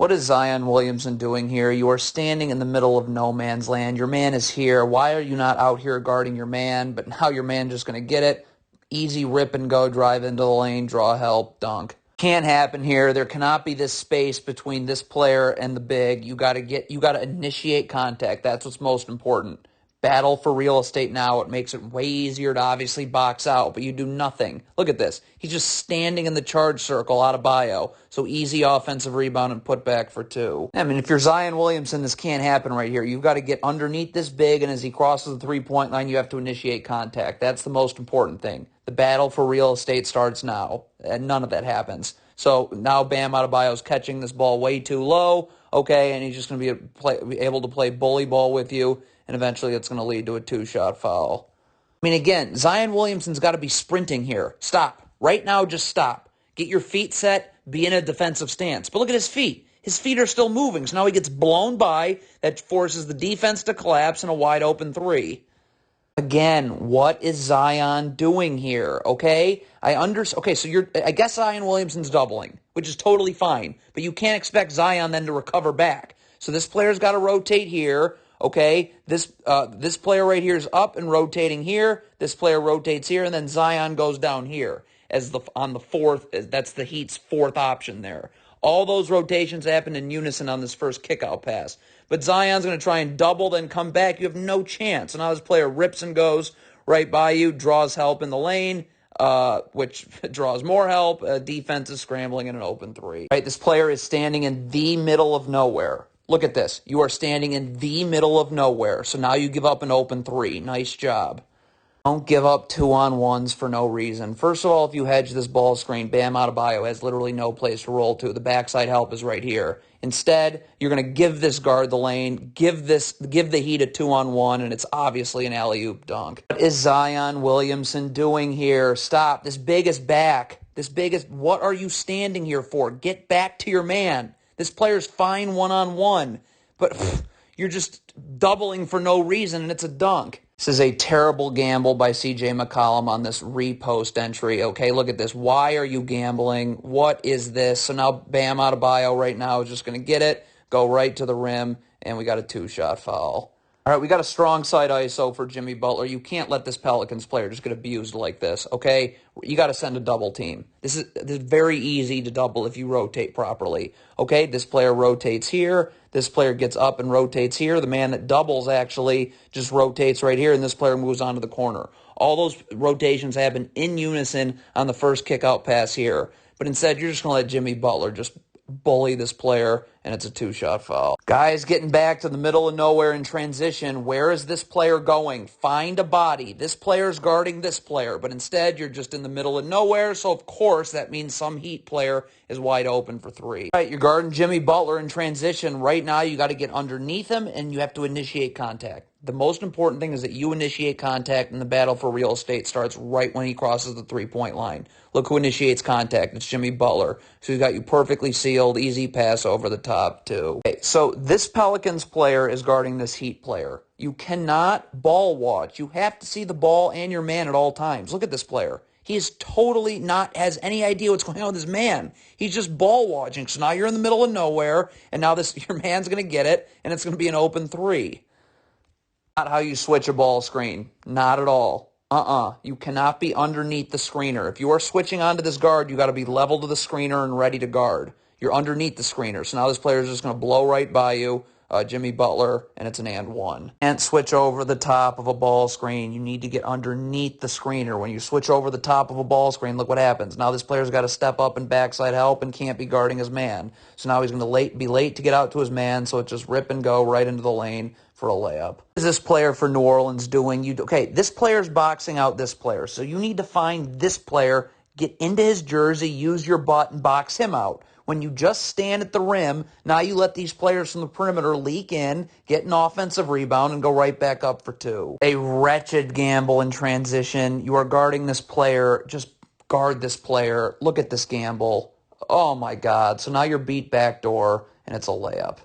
What is Zion Williamson doing here? You are standing in the middle of no man's land. Your man is here. Why are you not out here guarding your man? But now your man just going to get it. Easy rip and go, drive into the lane, draw help, dunk. Can't happen here. There cannot be this space between this player and the big. You got to initiate contact. That's what's most important. Battle for real estate now. It makes it way easier to obviously box out, but you do nothing. Look at this. He's just standing in the charge circle out of bio. So easy offensive rebound and put back for two. I mean, if you're Zion Williamson, this can't happen right here. You've got to get underneath this big, and as he crosses the three-point line, you have to initiate contact. That's the most important thing. The battle for real estate starts now, and none of that happens. So now Bam Adebayo's catching this ball way too low, okay, and he's just going to be able to play bully ball with you, and eventually it's going to lead to a two-shot foul. I mean, again, Zion Williamson's got to be sprinting here. Stop. Right now, just stop. Get your feet set, be in a defensive stance. But look at his feet. His feet are still moving, so now he gets blown by. That forces the defense to collapse in a wide-open three. Again, what is Zion doing here, okay? Okay, so I guess Zion Williamson's doubling, which is totally fine, but you can't expect Zion then to recover back. So this player's got to rotate here, okay? This player right here is up and rotating here. This player rotates here, and then Zion goes down here on the fourth. That's the Heat's fourth option there. All those rotations happen in unison on this first kickout pass. But Zion's going to try and double, then come back. You have no chance. And now this player rips and goes right by you, draws help in the lane, which draws more help. Defense is scrambling in an open three. Right, this player is standing in the middle of nowhere. Look at this. You are standing in the middle of nowhere. So now you give up an open three. Nice job. Don't give up 2-on-1s for no reason. First of all, if you hedge this ball screen, Bam Adebayo has literally no place to roll to. The backside help is right here. Instead, you're going to give this guard the lane, give the Heat a 2-on-1, and it's obviously an alley-oop dunk. What is Zion Williamson doing here? Stop. This big is back. What are you standing here for? Get back to your man. This player's fine 1-on-1, but you're just doubling for no reason, and it's a dunk. This is a terrible gamble by C.J. McCollum on this repost entry. Okay, look at this. Why are you gambling? What is this? So now Bam Adebayo right now is just going to get it, go right to the rim, and we got a two-shot foul. All right, we got a strong side ISO for Jimmy Butler. You can't let this Pelicans player just get abused like this, okay? You got to send a double team. This is very easy to double if you rotate properly, okay? This player rotates here. This player gets up and rotates here. The man that doubles actually just rotates right here, and this player moves on to the corner. All those rotations happen in unison on the first kick-out pass here. But instead, you're just going to let Jimmy Butler just bully this player, and it's a two-shot foul. Guys getting back to the middle of nowhere in transition. Where is this player going? Find a body. This player's guarding this player, but instead you're just in the middle of nowhere, so of course that means some Heat player is wide open for three. All right, you're guarding Jimmy Butler in transition. Right now you got to get underneath him, and you have to initiate contact. The most important thing is that you initiate contact, and the battle for real estate starts right when he crosses the three-point line. Look who initiates contact. It's Jimmy Butler. So he's got you perfectly sealed, easy pass over the top, too. Okay, so this Pelicans player is guarding this Heat player. You cannot ball watch. You have to see the ball and your man at all times. Look at this player. He is totally has any idea what's going on with his man. He's just ball watching. So now you're in the middle of nowhere, and now your man's going to get it, and it's going to be an open three. Not how you switch a ball screen. Not at all. You cannot be underneath the screener. If you are switching onto this guard, you got to be level to the screener and ready to guard. You're underneath the screener. So now this player is just going to blow right by you, Jimmy Butler, and it's an and one. Can't switch over the top of a ball screen. You need to get underneath the screener. When you switch over the top of a ball screen, look what happens. Now this player's got to step up and backside help and can't be guarding his man. So now he's going to be late to get out to his man, so it's just rip and go right into the lane for a layup. What is this player for New Orleans doing? This player's boxing out this player, so you need to find this player, get into his jersey, use your butt, and box him out. When you just stand at the rim, now you let these players from the perimeter leak in, get an offensive rebound, and go right back up for two. A wretched gamble in transition. You are guarding this player. Just guard this player. Look at this gamble. Oh, my God. So now you're beat backdoor, and it's a layup.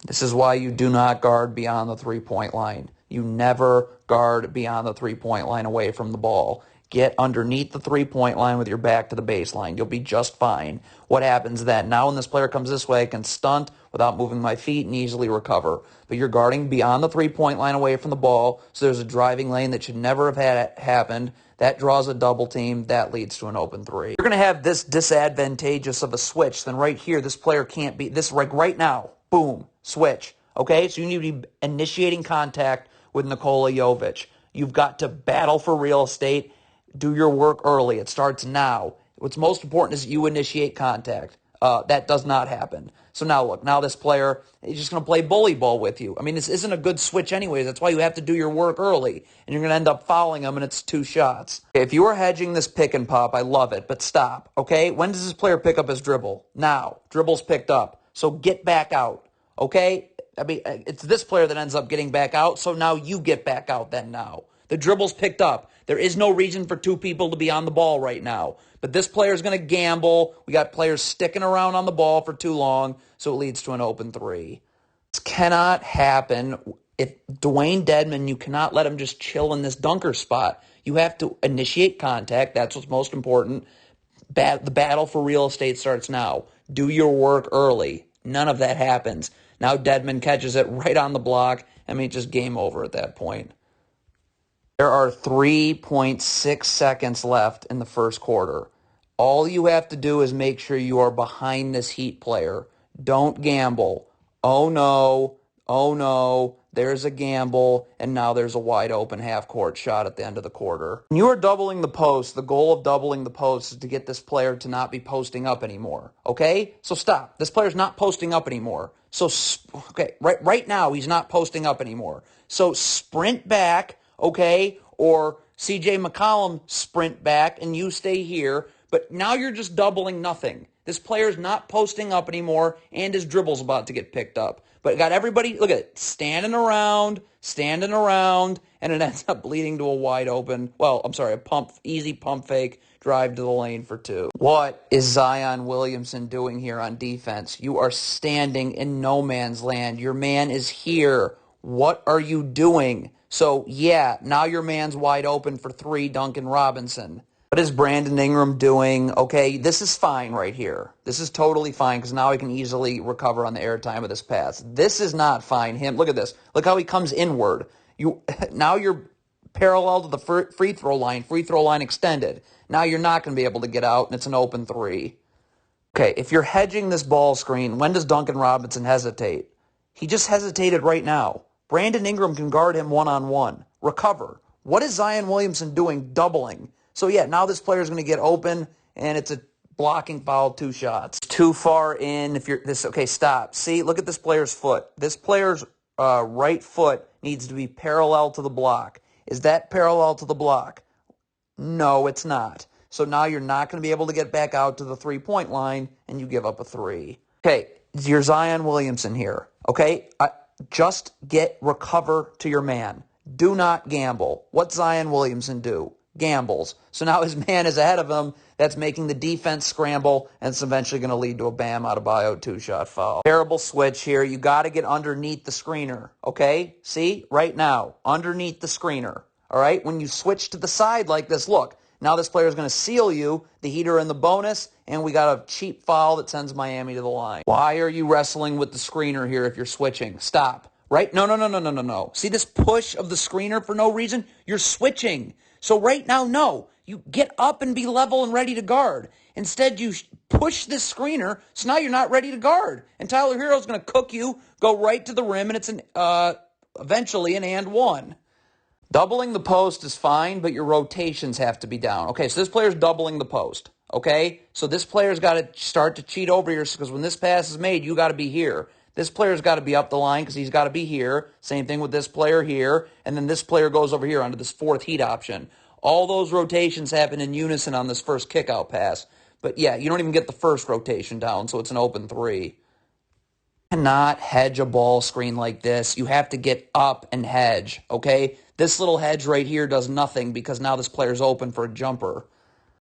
This is why you do not guard beyond the three-point line. You never guard beyond the three-point line away from the ball. get underneath the three-point line with your back to the baseline. You'll be just fine. What happens then? Now when this player comes this way, I can stunt without moving my feet and easily recover. But you're guarding beyond the three-point line away from the ball, so there's a driving lane that should never have had happened. That draws a double team. That leads to an open three. You're going to have this disadvantageous of a switch. Then right here, this player can't be, this right now, boom, switch. Okay, so you need to be initiating contact with Nikola Jovic. You've got to battle for real estate. Do your work early. It starts now. What's most important is you initiate contact. That does not happen. So now look, now this player is just going to play bully ball with you. I mean, this isn't a good switch anyways. That's why you have to do your work early. And you're going to end up fouling him, and it's 2 shots. Okay, if you are hedging this pick and pop, I love it, but stop. Okay, when does this player pick up his dribble? Now. Dribble's picked up. So get back out. Okay? I mean, it's this player that ends up getting back out, so now you get back out then now. The dribble's picked up. There is no reason for 2 people to be on the ball right now. But this player's going to gamble. We got players sticking around on the ball for too long, so it leads to an open three. This cannot happen. If Dwayne Dedmon, you cannot let him just chill in this dunker spot. You have to initiate contact. That's what's most important. The battle for real estate starts now. Do your work early. None of that happens. Now Dedmon catches it right on the block. I mean, just game over at that point. There are 3.6 seconds left in the first quarter. All you have to do is make sure you are behind this Heat player. Don't gamble. Oh no, there's a gamble, and now there's a wide open half-court shot at the end of the quarter. When you are doubling the post, the goal of doubling the post is to get this player to not be posting up anymore, okay? So stop. This player's not posting up anymore. So, okay, right now he's not posting up anymore. So sprint back, okay, or C.J. McCollum sprint back and you stay here, but now you're just doubling nothing. This player's not posting up anymore and his dribble's about to get picked up. But got everybody, look at it, standing around, and it ends up leading to a wide open, easy pump fake, drive to the lane for 2. What is Zion Williamson doing here on defense? You are standing in no man's land. Your man is here. What are you doing? So, yeah, now your man's wide open for 3, Duncan Robinson. What is Brandon Ingram doing? Okay, this is fine right here. This is totally fine because now I can easily recover on the airtime of this pass. This is not fine. Look at this. Look how he comes inward. Now you're parallel to the free throw line extended. Now you're not going to be able to get out, and it's an open 3. Okay, if you're hedging this ball screen, when does Duncan Robinson hesitate? He just hesitated right now. Brandon Ingram can guard him one-on-one. Recover. What is Zion Williamson doing? Doubling. So, yeah, now this player's going to get open, and it's a blocking foul, 2 shots. Too far in. Okay, stop. See, look at this player's foot. This player's right foot needs to be parallel to the block. Is that parallel to the block? No, it's not. So now you're not going to be able to get back out to the three-point line, and you give up a 3. Okay, you're Zion Williamson here. Okay, just recover to your man. Do not gamble. What's Zion Williamson do? Gambles. So now his man is ahead of him. That's making the defense scramble, and it's eventually going to lead to a Bam Adebayo 2-shot foul. Terrible switch here. You got to get underneath the screener, okay? See? Right now, underneath the screener, all right? When you switch to the side like this, look, now this player is going to seal you. The Heat are in the bonus, and we got a cheap foul that sends Miami to the line. Why are you wrestling with the screener here if you're switching? Stop. Right? No. See this push of the screener for no reason? You're switching. So right now, no. You get up and be level and ready to guard. Instead, you push this screener, so now you're not ready to guard. And Tyler Hero's going to cook you, go right to the rim, and it's eventually an and 1. Doubling the post is fine, but your rotations have to be down. Okay, so this player's doubling the post. Okay? So this player's got to start to cheat over here because when this pass is made, you got to be here. This player's got to be up the line because he's got to be here. Same thing with this player here. And then this player goes over here onto this 4th Heat option. All those rotations happen in unison on this first kickout pass. But, yeah, you don't even get the first rotation down, so it's an open 3. You cannot hedge a ball screen like this. You have to get up and hedge, okay? This little hedge right here does nothing because now this player's open for a jumper.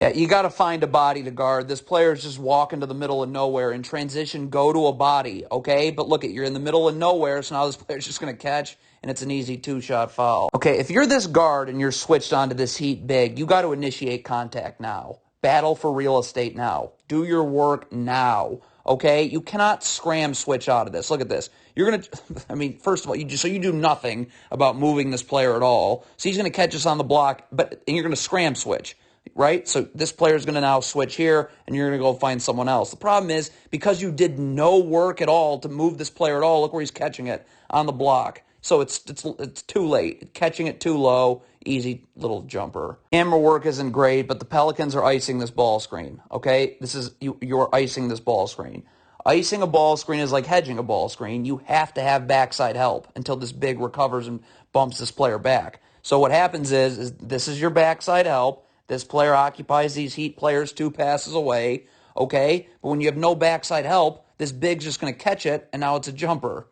Yeah, you got to find a body to guard. This player is just walking to the middle of nowhere. In transition, go to a body, okay? But look, you're in the middle of nowhere, so now this player's just going to catch, and it's an easy two-shot foul. Okay, if you're this guard and you're switched onto this Heat big, you got to initiate contact now. Battle for real estate now. Do your work now, okay? You cannot scram switch out of this. Look at this. You're going to, I mean, first of all, you do nothing about moving this player at all. So he's going to catch us on the block, and you're going to scram switch. Right? So this player is going to now switch here, and you're going to go find someone else. The problem is, because you did no work at all to move this player at all, look where he's catching it, on the block. So it's too late. Catching it too low, easy little jumper. Camera work isn't great, but the Pelicans are icing this ball screen, okay? You're icing this ball screen. Icing a ball screen is like hedging a ball screen. You have to have backside help until this big recovers and bumps this player back. So what happens is this is your backside help. This player occupies these Heat players 2 passes away, okay? But when you have no backside help, this big's just going to catch it, and now it's a jumper.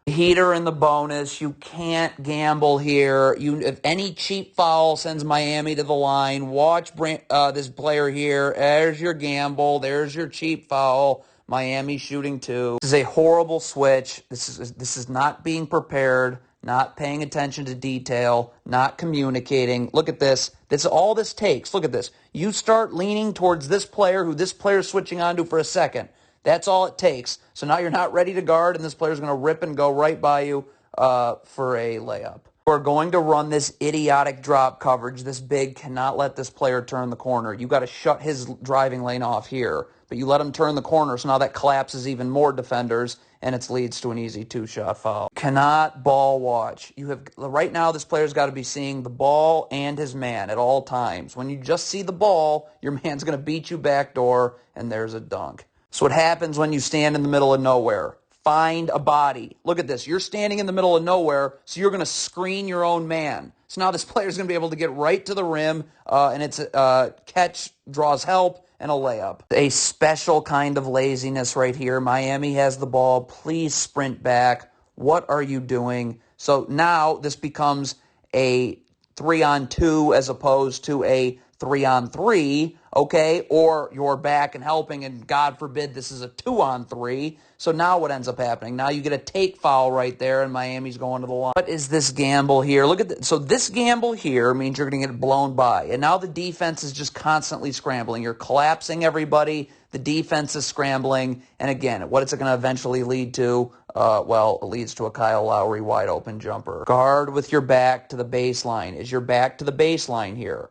Heat are in the bonus. You can't gamble here. If any cheap foul sends Miami to the line, watch this player here. There's your gamble. There's your cheap foul. Miami shooting 2. This is a horrible switch. This is not being prepared, not paying attention to detail, not communicating. Look at this. This all this takes. Look at this. You start leaning towards this player who this player is switching onto for a second. That's all it takes. So now you're not ready to guard, and this player's going to rip and go right by you for a layup. We're going to run this idiotic drop coverage. This big cannot let this player turn the corner. You got to shut his driving lane off here. But you let him turn the corner, so now that collapses even more defenders, and it leads to an easy 2-shot foul. Cannot ball watch. Right now, this player's got to be seeing the ball and his man at all times. When you just see the ball, your man's going to beat you backdoor, and there's a dunk. So what happens when you stand in the middle of nowhere? Find a body. Look at this. You're standing in the middle of nowhere, so you're going to screen your own man. So now this player's going to be able to get right to the rim, and it's a catch, draws help, and a layup. A special kind of laziness right here. Miami has the ball. Please sprint back. What are you doing? So now this becomes a 3-on-2 as opposed to a 3-on-3, okay? Or you're back and helping, and God forbid this is a 2-on-3. So now what ends up happening? Now you get a take foul right there, and Miami's going to the line. What is this gamble here? Look at this. So this gamble here means you're going to get blown by. And now the defense is just constantly scrambling. You're collapsing everybody. The defense is scrambling. And again, what is it going to eventually lead to? Well, it leads to a Kyle Lowry wide open jumper. Guard with your back to the baseline. Is your back to the baseline here?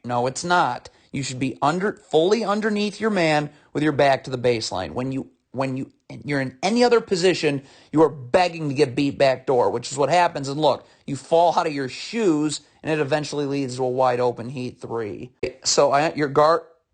No, it's not. You should be fully underneath your man with your back to the baseline. When you're in any other position, you are begging to get beat backdoor, which is what happens. And look, you fall out of your shoes, and it eventually leads to a wide open Heat 3. So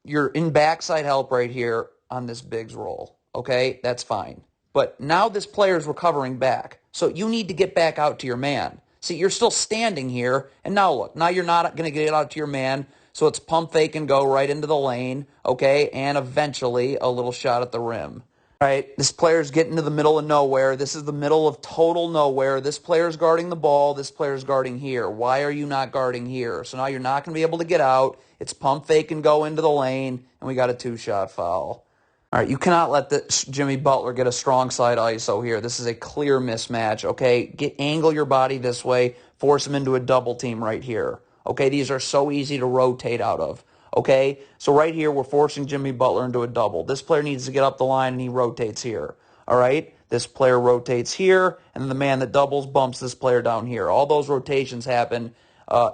you're in backside help right here on this Biggs roll. Okay, that's fine. But now this player is recovering back, so you need to get back out to your man. See, you're still standing here, and now look. Now you're not going to get out to your man, so it's pump, fake, and go right into the lane, okay, and eventually a little shot at the rim. All right, this player's getting to the middle of nowhere. This is the middle of total nowhere. This player's guarding the ball. This player's guarding here. Why are you not guarding here? So now you're not going to be able to get out. It's pump, fake, and go into the lane, and we got a 2-shot foul. All right, you cannot let Jimmy Butler get a strong side ISO here. This is a clear mismatch, okay? Angle your body this way. Force him into a double team right here. Okay, these are so easy to rotate out of. Okay, so right here we're forcing Jimmy Butler into a double. This player needs to get up the line, and he rotates here. All right, this player rotates here, and the man that doubles bumps this player down here. All those rotations happen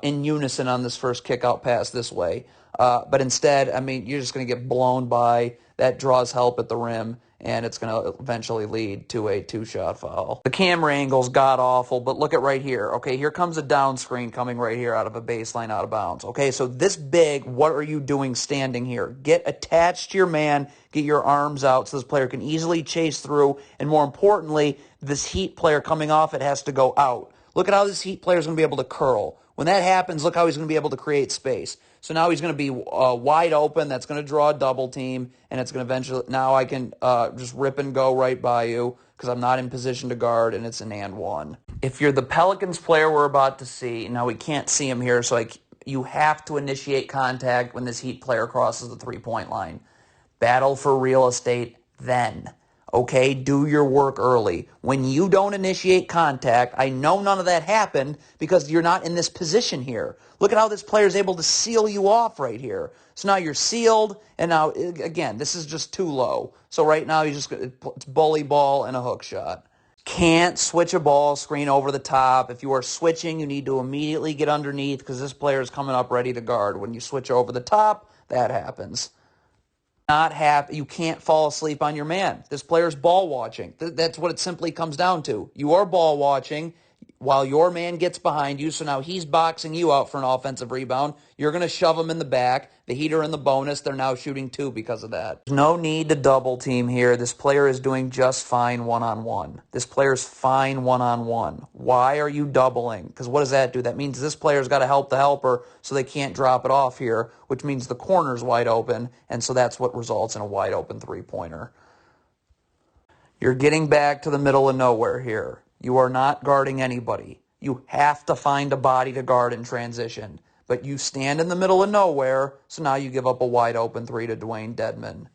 in unison on this first kick-out pass this way. But instead, I mean, you're just going to get blown by. That draws help at the rim, and it's going to eventually lead to a 2-shot foul. The camera angle's god-awful, but look at right here. Okay, here comes a down screen coming right here out of a baseline out of bounds. Okay, so this big, what are you doing standing here? Get attached to your man, get your arms out so this player can easily chase through, and more importantly, this Heat player coming off it has to go out. Look at how this Heat player is going to be able to curl. When that happens, look how he's going to be able to create space. So now he's going to be wide open. That's going to draw a double team, and it's going to eventually, now I can just rip and go right by you because I'm not in position to guard, and it's an and one. If you're the Pelicans player we're about to see, now we can't see him here, so You have to initiate contact when this Heat player crosses the three-point line. Battle for real estate then. Okay, do your work early. When you don't initiate contact, I know none of that happened because you're not in this position here. Look at how this player is able to seal you off right here. So now you're sealed, and now, again, this is just too low. So right now, it's bully ball and a hook shot. Can't switch a ball screen over the top. If you are switching, you need to immediately get underneath because this player is coming up ready to guard. When you switch over the top, that happens. You can't fall asleep on your man. This player's ball watching. That's what it simply comes down to. You are ball watching while your man gets behind you, so now he's boxing you out for an offensive rebound. You're going to shove him in the back. The Heat are in the bonus. They're now shooting 2 because of that. There's no need to double team here. This player is doing just fine one-on-one. This player's fine one-on-one. Why are you doubling? Because what does that do? That means this player's got to help the helper so they can't drop it off here, which means the corner's wide open, and so that's what results in a wide open three-pointer. You're getting back to the middle of nowhere here. You are not guarding anybody. You have to find a body to guard in transition. But you stand in the middle of nowhere, so now you give up a wide open 3 to Dwayne Dedmon.